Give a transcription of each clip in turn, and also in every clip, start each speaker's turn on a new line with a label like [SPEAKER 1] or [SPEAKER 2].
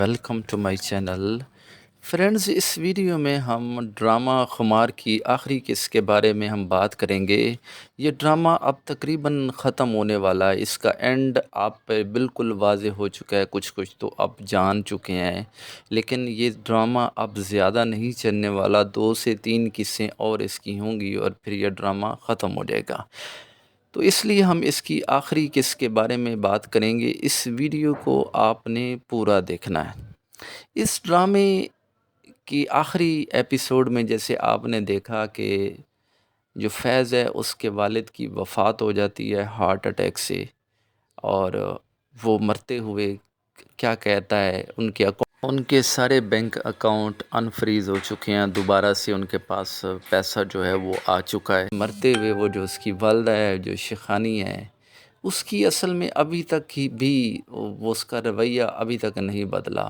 [SPEAKER 1] Welcome to my channel friends, اس video میں ہم ڈرامہ خمار کی آخری قسط کے بارے میں ہم بات کریں گے۔ یہ ڈرامہ اب تقریباً ختم ہونے والا ہے، اس کا اینڈ آپ پہ بالکل واضح ہو چکا ہے، کچھ تو آپ جان چکے ہیں، لیکن یہ ڈرامہ اب زیادہ نہیں چلنے والا، 2 سے 3 قصیں اور اس کی ہوں گی اور پھر یہ ڈرامہ ختم ہو جائے گا۔ تو اس لیے ہم اس کی آخری قسط کے بارے میں بات کریں گے۔ اس ویڈیو کو آپ نے پورا دیکھنا ہے۔ اس ڈرامے کی آخری ایپیسوڈ میں جیسے آپ نے دیکھا کہ جو فیض ہے اس کے والد کی وفات ہو جاتی ہے ہارٹ اٹیک سے، اور وہ مرتے ہوئے کیا کہتا ہے، ان کے سارے بینک اکاؤنٹ انفریز ہو چکے ہیں، دوبارہ سے ان کے پاس پیسہ جو ہے وہ آ چکا ہے۔ مرتے ہوئے وہ جو اس کی والدہ ہے، جو شیخانی ہے، اس کی اصل میں ابھی تک ہی بھی وہ اس کا رویہ ابھی تک نہیں بدلا،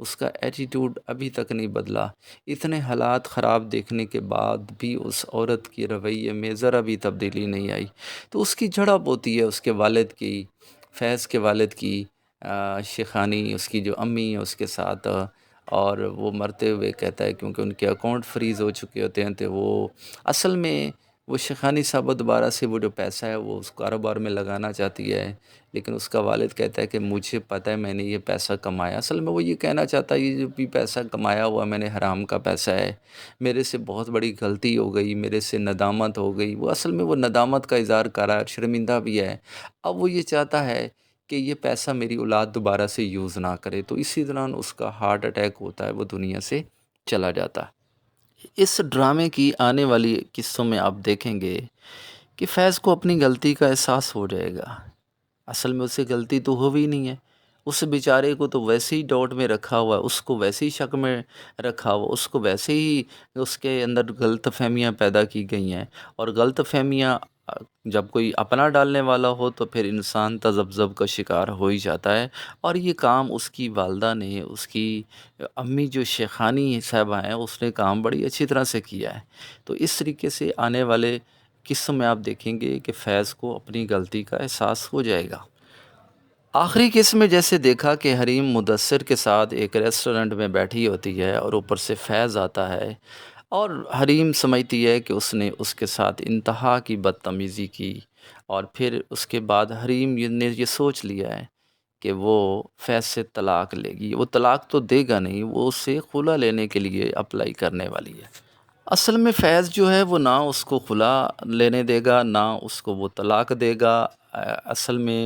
[SPEAKER 1] اس کا ایٹیٹیوڈ ابھی تک نہیں بدلا۔ اتنے حالات خراب دیکھنے کے بعد بھی اس عورت کی رویے میں ذرا بھی تبدیلی نہیں آئی۔ تو اس کی جھڑپ ہوتی ہے اس کے والد کی، فیض کے والد کی، شیخانی اس کی جو امی ہے اس کے ساتھ، اور وہ مرتے ہوئے کہتا ہے کیونکہ ان کے اکاؤنٹ فریز ہو چکے ہوتے ہیں، تو وہ اصل میں وہ شیخانی صاحبہ دوبارہ سے وہ جو پیسہ ہے وہ اس کاروبار میں لگانا چاہتی ہے، لیکن اس کا والد کہتا ہے کہ مجھے پتہ ہے میں نے یہ پیسہ کمایا۔ اصل میں وہ یہ کہنا چاہتا ہے یہ جو بھی پیسہ کمایا ہوا میں نے حرام کا پیسہ ہے، میرے سے بہت بڑی غلطی ہو گئی، میرے سے ندامت ہو گئی۔ وہ اصل میں وہ ندامت کا اظہار کر رہا ہے، شرمندہ بھی ہے۔ اب وہ یہ چاہتا ہے کہ یہ پیسہ میری اولاد دوبارہ سے یوز نہ کرے، تو اسی دوران اس کا ہارٹ اٹیک ہوتا ہے، وہ دنیا سے چلا جاتا ہے۔ اس ڈرامے کی آنے والی قصوں میں آپ دیکھیں گے کہ فیض کو اپنی غلطی کا احساس ہو جائے گا۔ اصل میں اس سے غلطی تو ہوئی نہیں ہے، اس بیچارے کو تو ویسے ہی ڈاؤٹ میں رکھا ہوا ہے، اس کو ویسے ہی شک میں رکھا ہوا، اس کو ویسے ہی اس کے اندر غلط فہمیاں پیدا کی گئی ہیں، اور غلط فہمیاں جب کوئی اپنا ڈالنے والا ہو تو پھر انسان تذبذب کا شکار ہو ہی جاتا ہے۔ اور یہ کام اس کی والدہ نے، اس کی امی جو شیخانی صاحبہ ہیں، اس نے کام بڑی اچھی طرح سے کیا ہے۔ تو اس طریقے سے آنے والے قصوں میں آپ دیکھیں گے کہ فیض کو اپنی غلطی کا احساس ہو جائے گا۔ آخری قسم میں جیسے دیکھا کہ حریم مدثر کے ساتھ ایک ریسٹورنٹ میں بیٹھی ہوتی ہے اور اوپر سے فیض آتا ہے، اور حریم سمجھتی ہے کہ اس نے اس کے ساتھ انتہا کی بدتمیزی کی، اور پھر اس کے بعد حریم نے یہ سوچ لیا ہے کہ وہ فیض سے طلاق لے گی۔ وہ طلاق تو دے گا نہیں، وہ اس سے خلا لینے کے لیے اپلائی کرنے والی ہے۔ اصل میں فیض جو ہے وہ نہ اس کو خلا لینے دے گا، نہ اس کو وہ طلاق دے گا۔ اصل میں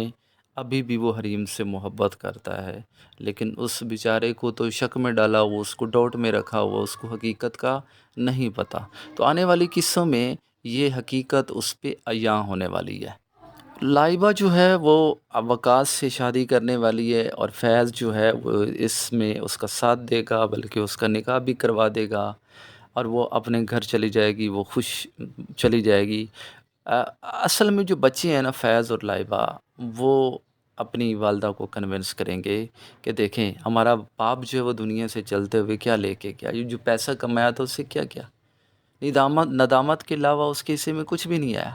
[SPEAKER 1] ابھی بھی وہ حریم سے محبت کرتا ہے، لیکن اس بیچارے کو تو شک میں ڈالا، وہ اس کو ڈاؤٹ میں رکھا ہوا، اس کو حقیقت کا نہیں پتہ۔ تو آنے والی قصوں میں یہ حقیقت اس پہ عیاں ہونے والی ہے۔ لائبہ جو ہے وہ وقاص سے شادی کرنے والی ہے، اور فیض جو ہے وہ اس میں اس کا ساتھ دے گا، بلکہ اس کا نکاح بھی کروا دے گا، اور وہ اپنے گھر چلی جائے گی، وہ خوش چلی جائے گی۔ اصل میں جو بچے ہیں نا، فیض اور لائبہ، وہ اپنی والدہ کو کنونس کریں گے کہ دیکھیں ہمارا باپ جو ہے وہ دنیا سے چلتے ہوئے کیا لے کے گیا، یہ جو پیسہ کمایا تھا اس سے کیا کیا، ندامت کے علاوہ اس کے حصے میں کچھ بھی نہیں آیا۔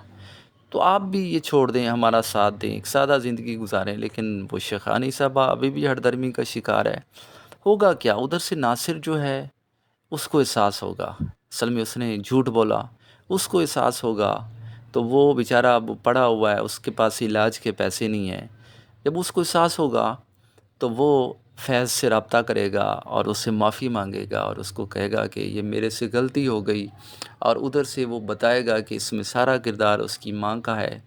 [SPEAKER 1] تو آپ بھی یہ چھوڑ دیں، ہمارا ساتھ دیں، ایک سادہ زندگی گزاریں۔ لیکن وہ شیخانی صاحبہ ابھی بھی ہٹ درمی کا شکار ہے۔ ہوگا کیا، ادھر سے ناصر جو ہے اس کو احساس ہوگا، اصل میں اس نے جھوٹ بولا، اس کو احساس ہوگا، تو وہ بیچارہ اب پڑا ہوا ہے، اس کے پاس علاج کے پیسے نہیں ہیں۔ جب اس کو احساس ہوگا تو وہ فیض سے رابطہ کرے گا اور اس سے معافی مانگے گا، اور اس کو کہے گا کہ یہ میرے سے غلطی ہو گئی، اور ادھر سے وہ بتائے گا کہ اس میں سارا کردار اس کی ماں کا ہے،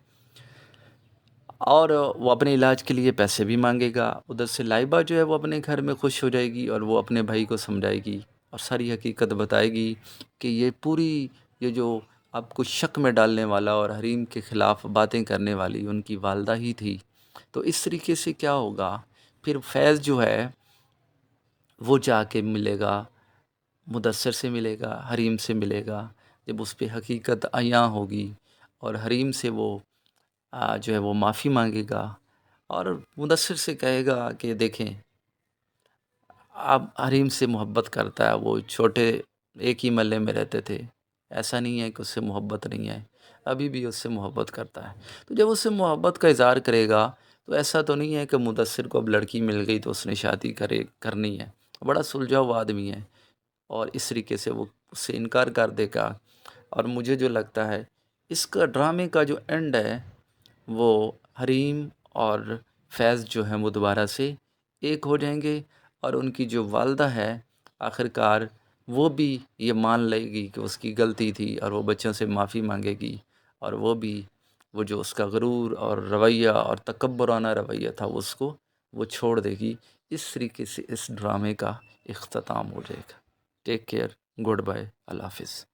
[SPEAKER 1] اور وہ اپنے علاج کے لیے پیسے بھی مانگے گا۔ ادھر سے لائبہ جو ہے وہ اپنے گھر میں خوش ہو جائے گی، اور وہ اپنے بھائی کو سمجھائے گی اور ساری حقیقت بتائے گی کہ یہ پوری، یہ جو آپ کو شک میں ڈالنے والا اور حریم کے خلاف باتیں کرنے والی ان کی والدہ ہی تھی۔ تو اس طریقے سے کیا ہوگا، پھر فیض جو ہے وہ جا کے ملے گا، مدثر سے ملے گا، حریم سے ملے گا۔ جب اس پہ حقیقت عیاں ہوگی اور حریم سے وہ جو ہے وہ معافی مانگے گا، اور مدثر سے کہے گا کہ دیکھیں اب حریم سے محبت کرتا ہے، وہ چھوٹے ایک ہی محلے میں رہتے تھے، ایسا نہیں ہے کہ اس سے محبت نہیں ہے، ابھی بھی اس سے محبت کرتا ہے۔ تو جب اس سے محبت کا اظہار کرے گا
[SPEAKER 2] تو ایسا تو نہیں ہے کہ مدثر کو اب لڑکی مل گئی تو اس نے شادی کرنی ہے، بڑا سلجھا ہوا آدمی ہے اور اس طریقے سے وہ اس سے انکار کر دے گا۔ اور مجھے جو لگتا ہے اس کا ڈرامے کا جو اینڈ ہے وہ حریم اور فیض جو ہیں وہ دوبارہ سے ایک ہو جائیں گے، اور ان کی جو والدہ ہے آخرکار وہ بھی یہ مان لے گی کہ اس کی غلطی تھی اور وہ بچوں سے معافی مانگے گی، اور وہ بھی وہ جو اس کا غرور اور رویہ اور تکبرانہ رویہ تھا اس کو وہ چھوڑ دے گی۔ اس طریقے سے اس ڈرامے کا اختتام ہو جائے گا۔ ٹیک کیئر، گڈ بائے، اللہ حافظ۔